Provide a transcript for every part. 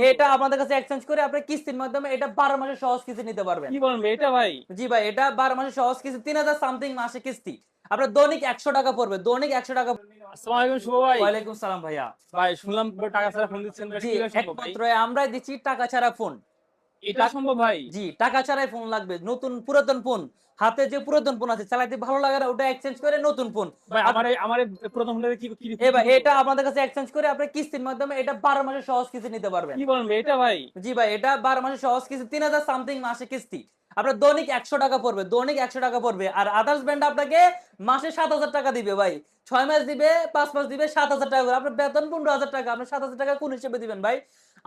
এটা আমাদের কাছে এক্সচেঞ্জ করে আপনি কিস্তির মাধ্যমে এটা 12 মাসের সহজ কিস্তি নিতে পারবেন। কি বলেন ভাই এটা ভাই? জি ভাই, এটা 12 মাসের সহজ কিস্তি 3000 সামথিং মাসে কিস্তি। আপনার দৈনিক 100 টাকা পড়বে। দৈনিক 100 টাকা। আসসালামু আলাইকুম শুভ ভাই। ওয়ালাইকুম সালাম ভাইয়া। ভাই শুনলাম টাকা ছাড়া ফোন দিচ্ছেন, এটা জি, কিভাবে সম্ভব ভাই? একমাত্র আমরাই দিচ্ছি টাকা ছাড়া ফোন। এটা সম্ভব ভাই? জি, টাকা ছাড়াই ফোন লাগবে। নতুন পুরাতন ফোন, হাতে যে পুরাতন ফোন আছে চালাইতে ভালো লাগে না, ওটা এক্সচেঞ্জ করে নতুন ফোন। ভাই আর আমার প্রথম ফোনটা কি কি কি এবার কি এটা আমাদের কাছে এক্সচেঞ্জ করে আপনি কিস্তির মাধ্যমে এটা 12 মাসের সহজ কিস্তি নিতে পারবেন। কি বলেন ভাই এটা ভাই? জি ভাই, এটা 12 মাসের সহজ কিস্তি 3000 সামথিং মাসে কিস্তি। আপনার দৈনিক 100 টাকা পড়বে। দৈনিক 100 টাকা পড়বে। আর আদার্স ব্যান্ড আপনাকে মাসে 7000 টাকা দিবে ভাই। 6 মাস দিবে, 5 মাস দিবে 7000 টাকা করে। আপনার বেতন 15000 টাকা। আপনি 7000 টাকা কোন হিসেবে দিবেন ভাই?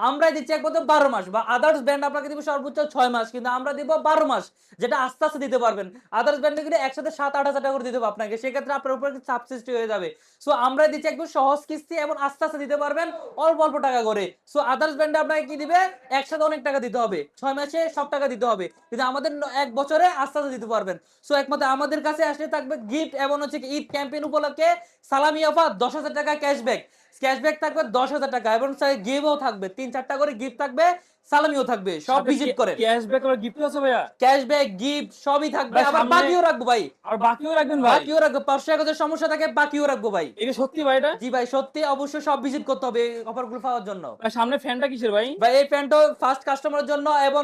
আমরাই দিচ্ছি একমাত্র 12 মাস, বা আদার্স ব্যান্ড আপনাকে দিব সর্বোচ্চ 6 মাস, কিন্তু আমরা দিব 12 মাস, যেটা আস্তে আস্তে দিতে পারবেন। আদার্স ব্যান্ডে গেলে একসাথে 7-8 হাজার টাকা করে দিতে হবে আপনাকে, সেক্ষেত্রে আপনার উপর চাপ সৃষ্টি হয়ে যাবে। সো আমরাই দিচ্ছি একদম সহজ কিস্তি এবং আস্তে আস্তে দিতে পারবেন, অল্প অল্প টাকা করে। সো আদার্স ব্যান্ডে আপনাকে কি দিবে, একসাথে অনেক টাকা দিতে হবে, 6 মাসে সব টাকা দিতে হবে, কিন্তু আমাদের 1 বছরে আস্তে আস্তে দিতে পারবেন। সো একমাত্র আমাদের কাছে আসলে থাকবে গিফট, এবং হচ্ছে ঈদ ক্যাম্পেইন উপলক্ষে সালামি অফার 10,000 টাকা ক্যাশব্যাক। ক্যাশব্যাক থাকবে 10,000 টাকা, এবং গিফটও থাকবে 3-4টা করে গিফট থাকবে, সালামিও থাকবে। সব সাথে ভিজিট করেন। ক্যাশব্যাক আর গিফট আছে ভাইয়া? ক্যাশব্যাক, গিফট সবই থাকবে, ভাই আবার সামনে বাকিও রাখবো ভাই। আর বাকিও রাখবেন ভাই? বাকিও রাখবো, 500-1000 সমস্যা থাকে, বাকিও রাখবো ভাই। এটা সত্যি ভাই এটা? জি ভাই, সত্যি অবশ্যই সব ভিজিট করতে হবে এই অফারগুলো পাওয়ার জন্য। ভাই সামনে ফ্যানটা কিসের ভাই? ভাই এই প্যান্টও ফার্স্ট কাস্টমারের জন্য, এবং